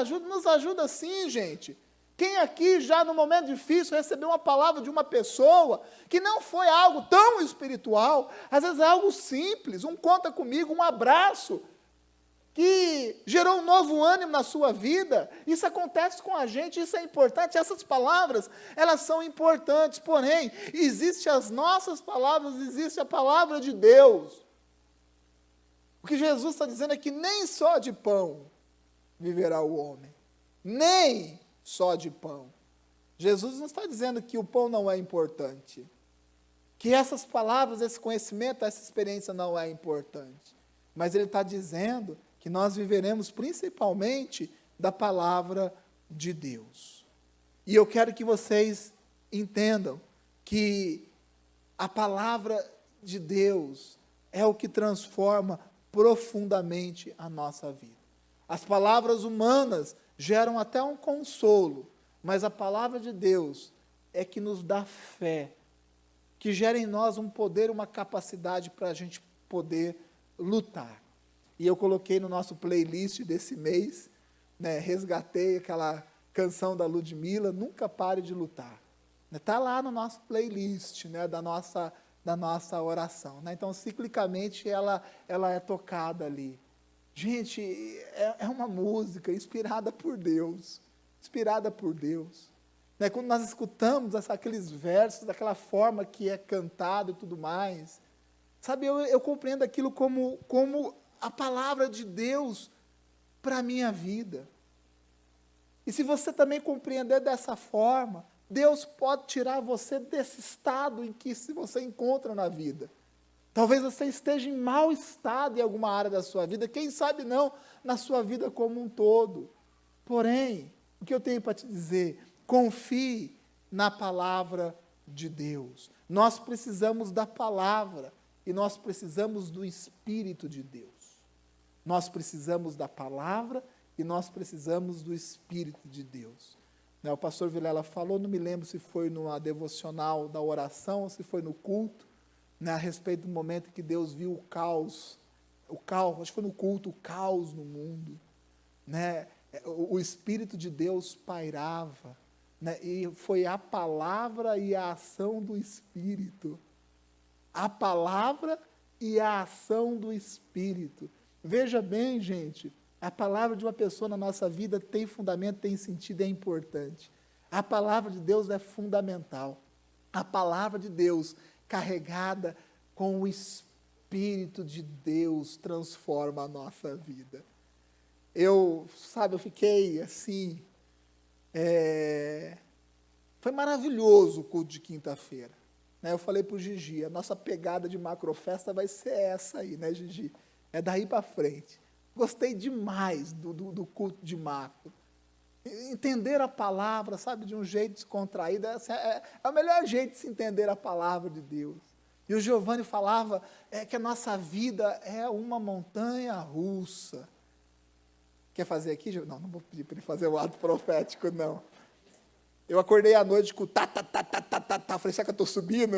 ajudam sim, gente. Quem aqui já no momento difícil recebeu uma palavra de uma pessoa que não foi algo tão espiritual, às vezes é algo simples, um conta comigo, um abraço, que gerou um novo ânimo na sua vida. Isso acontece com a gente, isso é importante. Essas palavras, elas são importantes, porém, existem as nossas palavras, existe a palavra de Deus. O que Jesus está dizendo é que nem só de pão viverá o homem, nem só de pão. Jesus não está dizendo que o pão não é importante, que essas palavras, esse conhecimento, essa experiência não é importante, mas ele está dizendo que nós viveremos principalmente da palavra de Deus. E eu quero que vocês entendam que a palavra de Deus é o que transforma profundamente a nossa vida. As palavras humanas geram até um consolo, mas a palavra de Deus é que nos dá fé, que gera em nós um poder, uma capacidade para a gente poder lutar. E eu coloquei no nosso playlist desse mês, né, resgatei aquela canção da Ludmilla, Nunca Pare de Lutar. Está lá no nosso playlist, né, da nossa oração. Né? Então, ciclicamente, ela é tocada ali. Gente, é uma música inspirada por Deus. né? Quando nós escutamos aqueles versos, daquela forma que é cantado e tudo mais, sabe, eu compreendo aquilo como a palavra de Deus para a minha vida. E se você também compreender dessa forma, Deus pode tirar você desse estado em que você encontra na vida. Talvez você esteja em mau estado em alguma área da sua vida, quem sabe não, na sua vida como um todo. Porém, o que eu tenho para te dizer? Confie na palavra de Deus. Nós precisamos da palavra e nós precisamos do Espírito de Deus. Nós precisamos da palavra e nós precisamos do Espírito de Deus. O pastor Vilela falou, não me lembro se foi numa devocional da oração ou se foi no culto, a respeito do momento que Deus viu o caos, acho que foi no culto, o caos no mundo, o Espírito de Deus pairava, e foi a palavra e a ação do Espírito, a palavra e a ação do Espírito. Veja bem, gente, a palavra de uma pessoa na nossa vida tem fundamento, tem sentido, é importante. A palavra de Deus é fundamental. A palavra de Deus, carregada com o Espírito de Deus, transforma a nossa vida. Eu fiquei assim, foi maravilhoso o culto de quinta-feira. Eu falei para o Gigi, a nossa pegada de macrofesta vai ser essa aí, né, Gigi? É daí para frente. Gostei demais do culto de macro. Entender a palavra, de um jeito descontraído, é o melhor jeito de se entender a palavra de Deus. E o Giovanni falava que a nossa vida é uma montanha russa. Quer fazer aqui? Não vou pedir para ele fazer o ato profético, não. Eu acordei à noite com tá. Falei, será que eu estou subindo?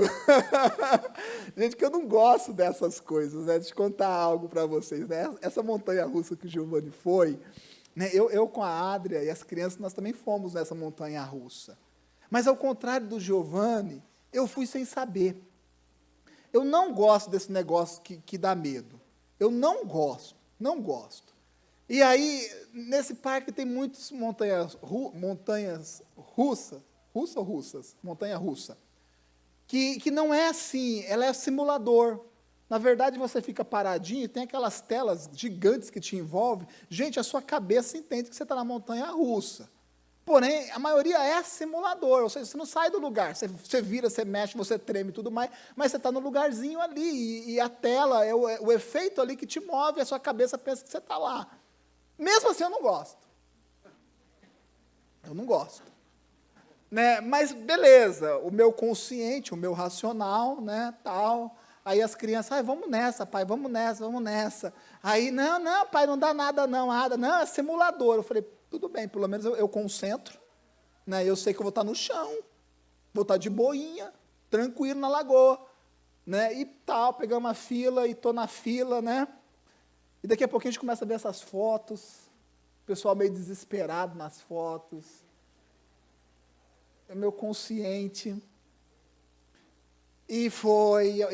Gente, que eu não gosto dessas coisas, Deixa eu contar algo para vocês, Essa montanha russa que o Giovanni foi, eu com a Adria e as crianças, nós também fomos nessa montanha russa. Mas ao contrário do Giovanni, eu fui sem saber. Eu não gosto desse negócio que dá medo. Eu não gosto. E aí, nesse parque tem muitas montanhas russas, montanha russa, que não é assim, ela é simulador. Na verdade, você fica paradinho, tem aquelas telas gigantes que te envolvem. Gente, a sua cabeça entende que você está na montanha russa. Porém, a maioria é simulador, ou seja, você não sai do lugar, você vira, você mexe, você treme e tudo mais, mas você está no lugarzinho ali, e a tela, é o efeito ali que te move, a sua cabeça pensa que você está lá. Mesmo assim, eu não gosto. Mas, beleza, o meu consciente, o meu racional, tal. Aí as crianças, vamos nessa, pai, vamos nessa. Aí, não, pai, não dá nada, não, é simulador. Eu falei, tudo bem, pelo menos eu concentro, eu sei que eu vou estar no chão, vou estar de boinha, tranquilo na lagoa, e tal, pegamos uma fila, e estou na fila, e daqui a pouquinho a gente começa a ver essas fotos, o pessoal meio desesperado nas fotos, o meu consciente, e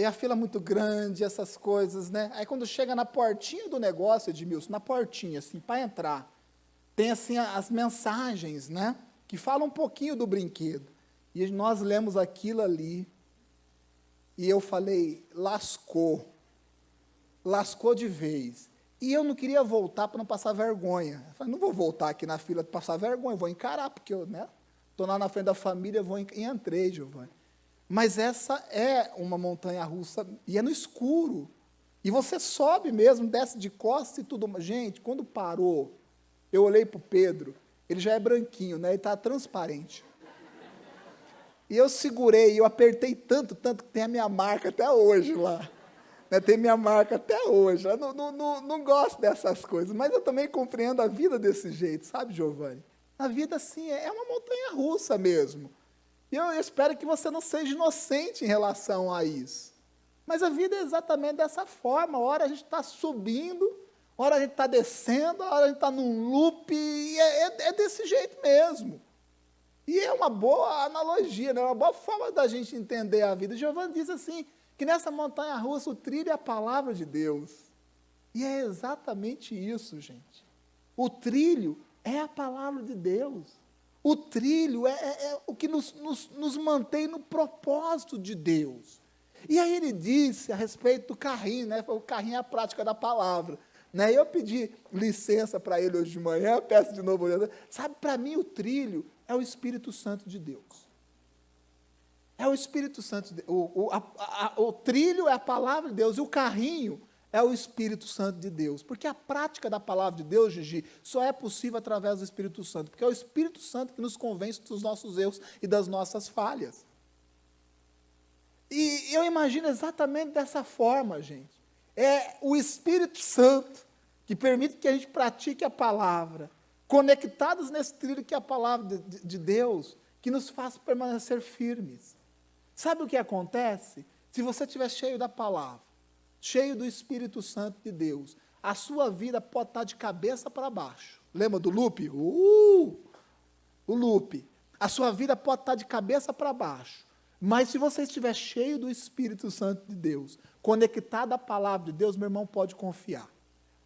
a fila muito grande, essas coisas, Aí quando chega na portinha do negócio, Edmilson, na portinha, assim, para entrar, tem assim as mensagens, que falam um pouquinho do brinquedo. E nós lemos aquilo ali, e eu falei, lascou de vez. E eu não queria voltar para não passar vergonha. Eu falei, não vou voltar aqui na fila para passar vergonha, vou encarar, porque eu estou lá na frente da família, e entrei, Giovanni. Mas essa é uma montanha russa, e é no escuro. E você sobe mesmo, desce de costas e tudo. Gente, quando parou, eu olhei para o Pedro, ele já é branquinho, ele está transparente. E eu segurei, eu apertei tanto, que tem a minha marca até hoje lá. Tem minha marca até hoje. Eu não gosto dessas coisas, mas eu também compreendo a vida desse jeito, sabe, Giovanni? A vida, assim, é uma montanha russa mesmo. E eu espero que você não seja inocente em relação a isso. Mas a vida é exatamente dessa forma. Uma hora a gente está subindo, uma hora a gente está descendo, uma hora a gente está num loop, e é desse jeito mesmo. E é uma boa analogia, uma boa forma da gente entender a vida. Giovanni diz assim, que nessa montanha russa o trilho é a palavra de Deus. E é exatamente isso, gente. O trilho é a palavra de Deus. O trilho é o que nos mantém no propósito de Deus. E aí ele disse a respeito do carrinho, né? O carrinho é a prática da palavra. Né? Eu pedi licença para ele hoje de manhã, peço de novo. Sabe, para mim o trilho é o Espírito Santo de Deus. É o Espírito Santo de Deus. O trilho é a palavra de Deus e o carrinho é o Espírito Santo de Deus. Porque a prática da palavra de Deus, Gigi, só é possível através do Espírito Santo. Porque é o Espírito Santo que nos convence dos nossos erros e das nossas falhas. E eu imagino exatamente dessa forma, gente. É o Espírito Santo que permite que a gente pratique a palavra, conectados nesse trilho que é a palavra de Deus, que nos faz permanecer firmes. Sabe o que acontece? Se você estiver cheio da palavra, cheio do Espírito Santo de Deus, a sua vida pode estar de cabeça para baixo. Lembra do loop? O loop. A sua vida pode estar de cabeça para baixo. Mas se você estiver cheio do Espírito Santo de Deus, conectado à palavra de Deus, meu irmão, pode confiar.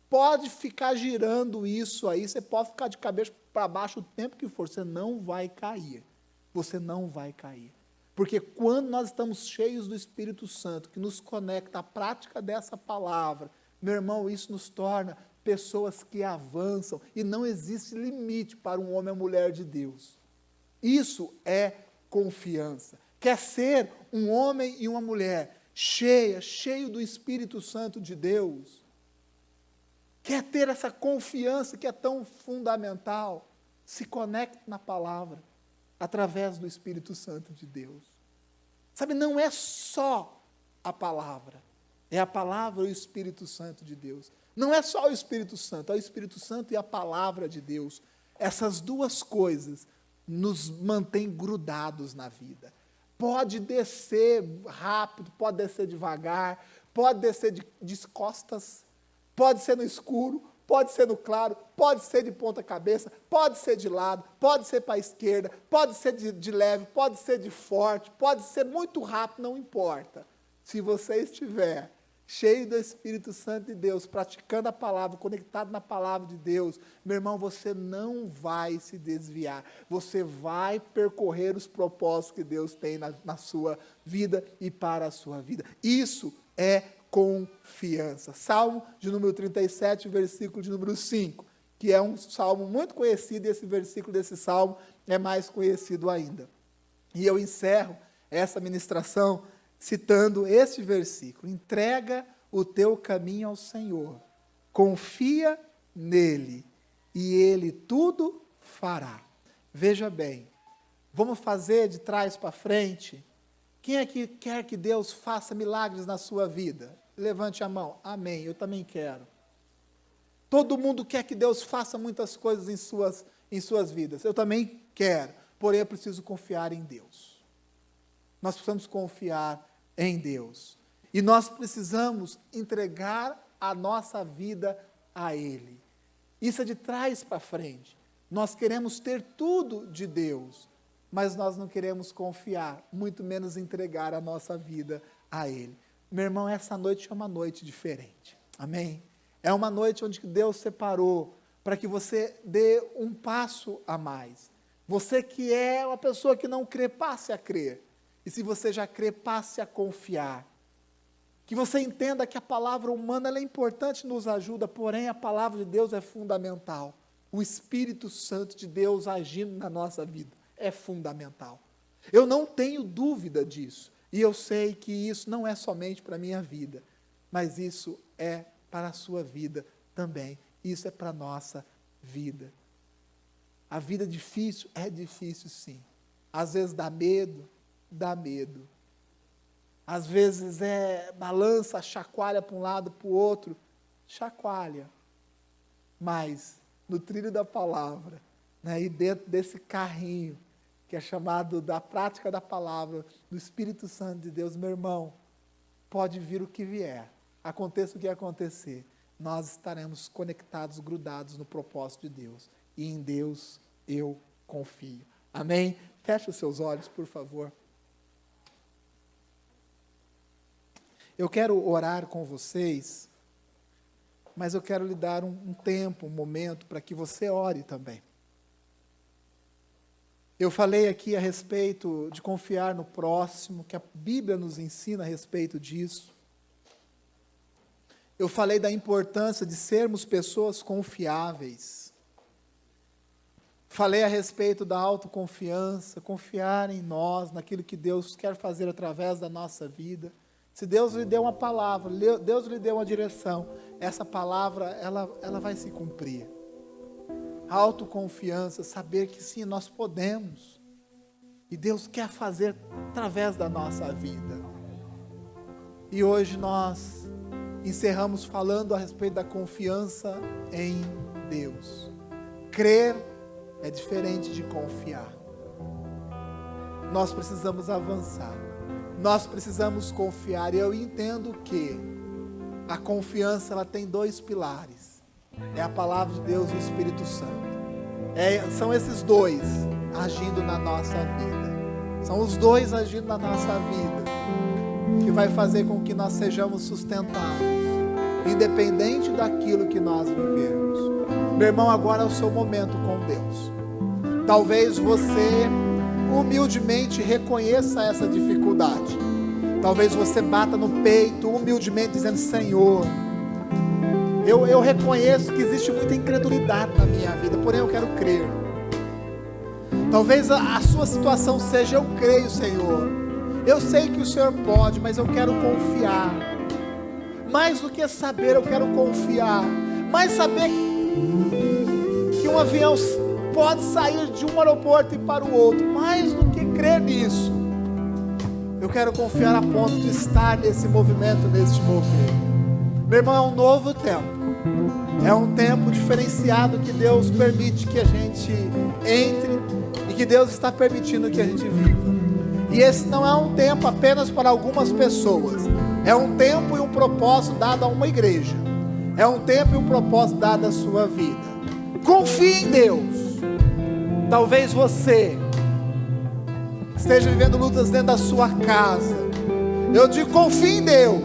Pode ficar girando isso aí, você pode ficar de cabeça para baixo o tempo que for, você não vai cair. Você não vai cair. Porque quando nós estamos cheios do Espírito Santo, que nos conecta à prática dessa palavra, meu irmão, isso nos torna pessoas que avançam, e não existe limite para um homem ou mulher de Deus. Isso é confiança. Quer ser um homem e uma mulher cheio do Espírito Santo de Deus? Quer ter essa confiança que é tão fundamental? Se conecte na palavra, através do Espírito Santo de Deus. Sabe, não é só a palavra, é a palavra e o Espírito Santo de Deus. Não é só o Espírito Santo, é o Espírito Santo e a palavra de Deus. Essas duas coisas nos mantêm grudados na vida. Pode descer rápido, pode descer devagar, pode descer de costas, pode ser no escuro, pode ser no claro, pode ser de ponta cabeça, pode ser de lado, pode ser para a esquerda, pode ser de leve, pode ser de forte, pode ser muito rápido, não importa. Se você estiver cheio do Espírito Santo de Deus, praticando a palavra, conectado na palavra de Deus, meu irmão, você não vai se desviar. Você vai percorrer os propósitos que Deus tem na sua vida e para a sua vida. Isso é confiança. Salmo de número 37, versículo de número 5, que é um salmo muito conhecido, e esse versículo desse salmo é mais conhecido ainda. E eu encerro essa ministração citando este versículo: entrega o teu caminho ao Senhor, confia nele, e ele tudo fará. Veja bem, vamos fazer de trás para frente. Quem é que quer que Deus faça milagres na sua vida? Levante a mão. Amém, eu também quero. Todo mundo quer que Deus faça muitas coisas em suas vidas. Eu também quero, porém eu preciso confiar em Deus. Nós precisamos confiar em Deus. E nós precisamos entregar a nossa vida a Ele. Isso é de trás para frente. Nós queremos ter tudo de Deus, mas nós não queremos confiar, muito menos entregar a nossa vida a Ele. Meu irmão, essa noite é uma noite diferente. Amém? É uma noite onde Deus separou para que você dê um passo a mais. Você que é uma pessoa que não crê, passe a crer. E se você já crê, passe a confiar. Que você entenda que a palavra humana ela é importante, nos ajuda, porém a palavra de Deus é fundamental. O Espírito Santo de Deus agindo na nossa vida é fundamental. Eu não tenho dúvida disso. E eu sei que isso não é somente para a minha vida, mas isso é para a sua vida também. Isso é para a nossa vida. A vida difícil é difícil, sim. Às vezes dá medo. Às vezes balança, chacoalha para um lado, para o outro, chacoalha. Mas no trilho da palavra, né, e dentro desse carrinho, que é chamado da prática da palavra, do Espírito Santo de Deus, meu irmão, pode vir o que vier, aconteça o que acontecer, nós estaremos conectados, grudados no propósito de Deus. E em Deus eu confio. Amém? Feche os seus olhos, por favor. Eu quero orar com vocês, mas eu quero lhe dar um tempo, um momento, para que você ore também. Eu falei aqui a respeito de confiar no próximo, que a Bíblia nos ensina a respeito disso. Eu falei da importância de sermos pessoas confiáveis. Falei a respeito da autoconfiança, confiar em nós, naquilo que Deus quer fazer através da nossa vida. Se Deus lhe deu uma palavra, Deus lhe deu uma direção, essa palavra, ela vai se cumprir. Autoconfiança, saber que sim, nós podemos. E Deus quer fazer através da nossa vida. E hoje nós encerramos falando a respeito da confiança em Deus. Crer é diferente de confiar. Nós precisamos avançar. Nós precisamos confiar. E eu entendo que a confiança ela tem dois pilares. É a palavra de Deus e o Espírito Santo. São esses dois agindo na nossa vida. São os dois agindo na nossa vida que vai fazer com que nós sejamos sustentados, independente daquilo que nós vivemos. Meu irmão, agora é o seu momento com Deus. Talvez você humildemente reconheça essa dificuldade. Talvez você bata no peito humildemente dizendo: Senhor, eu reconheço que existe muita incredulidade na minha vida, porém eu quero crer. Talvez a sua situação seja: eu creio, Senhor. Eu sei que o Senhor pode, mas eu quero confiar. Mais do que saber, eu quero confiar. Mais saber que um avião pode sair de um aeroporto e para o outro. Mais do que crer nisso, eu quero confiar a ponto de estar nesse movimento, neste movimento. Meu irmão, é um novo tempo. É um tempo diferenciado que Deus permite que a gente entre e que Deus está permitindo que a gente viva. E esse não é um tempo apenas para algumas pessoas. É um tempo e um propósito dado a uma igreja. É um tempo e um propósito dado à sua vida. Confie em Deus. Talvez você esteja vivendo lutas dentro da sua casa. Eu digo: confie em Deus.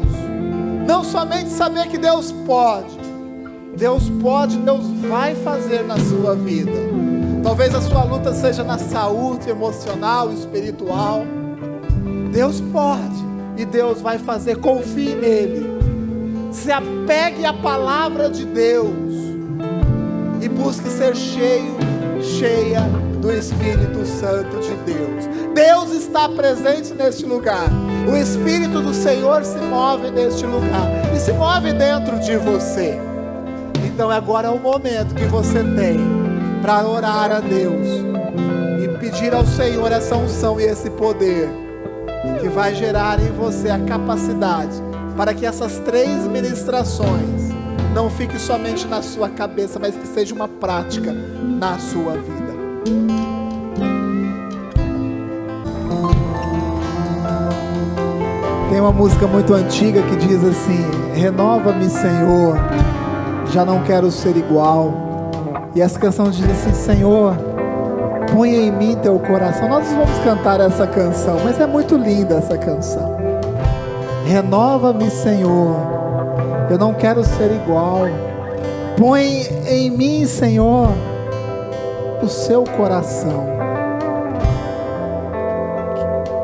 Não somente saber que Deus pode. Deus pode, Deus vai fazer na sua vida. Talvez a sua luta seja na saúde emocional, espiritual. Deus pode e Deus vai fazer. Confie nele. Se apegue à palavra de Deus e busque ser cheia do Espírito Santo de Deus. Deus está presente neste lugar. O Espírito do Senhor se move neste lugar e se move dentro de você. Então agora é o momento que você tem para orar a Deus e pedir ao Senhor essa unção e esse poder que vai gerar em você a capacidade para que essas 3 ministrações não fiquem somente na sua cabeça, mas que seja uma prática na sua vida. Tem uma música muito antiga que diz assim: renova-me, Senhor, já não quero ser igual. E essa canção diz assim: Senhor, põe em mim teu coração. Nós vamos cantar essa canção, mas é muito linda essa canção. Renova-me, Senhor, eu não quero ser igual. Põe em mim, Senhor, o seu coração.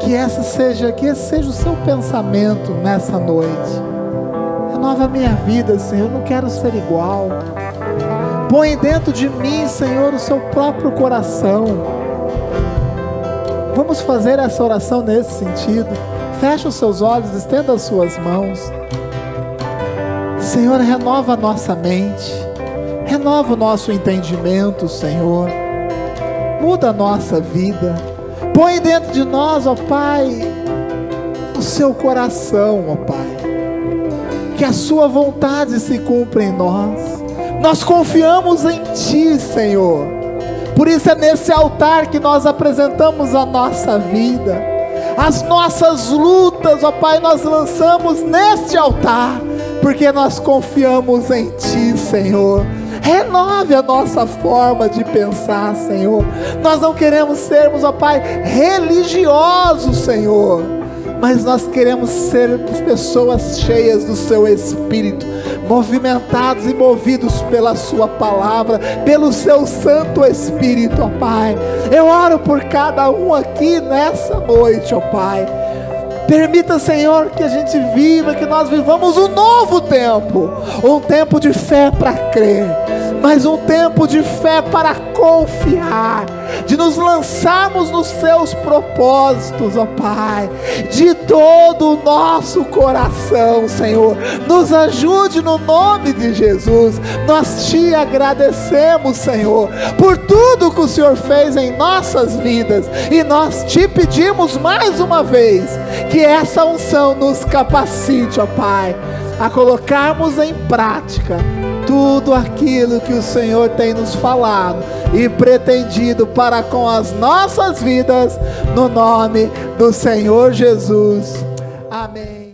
Que esse seja o seu pensamento nessa noite. Renova a minha vida, Senhor, eu não quero ser igual. Põe dentro de mim, Senhor, o seu próprio coração. Vamos fazer essa oração nesse sentido. Feche os seus olhos, estenda as suas mãos. Senhor, renova a nossa mente. Renova o nosso entendimento, Senhor. Muda a nossa vida. Põe dentro de nós, ó Pai, o seu coração, ó Pai. Que a sua vontade se cumpra em nós. Nós confiamos em Ti, Senhor. Por isso é nesse altar que nós apresentamos a nossa vida. As nossas lutas, ó Pai, nós lançamos neste altar, porque nós confiamos em Ti, Senhor. Renove a nossa forma de pensar, Senhor. Nós não queremos sermos, ó Pai, religiosos, Senhor, mas nós queremos ser pessoas cheias do Seu Espírito, movimentados e movidos pela sua palavra, pelo seu Santo Espírito, ó Pai. Eu oro por cada um aqui nessa noite, ó Pai. Permita, Senhor, que a gente viva, que nós vivamos um novo tempo, um tempo de fé para crer, mas um tempo de fé para confiar, de nos lançarmos nos seus propósitos, ó Pai, de todo o nosso coração, Senhor. Nos ajude no nome de Jesus. Nós te agradecemos, Senhor, por tudo que o Senhor fez em nossas vidas, e nós te pedimos mais uma vez que essa unção nos capacite, ó Pai, a colocarmos em prática tudo aquilo que o Senhor tem nos falado e pretendido para com as nossas vidas, no nome do Senhor Jesus. Amém.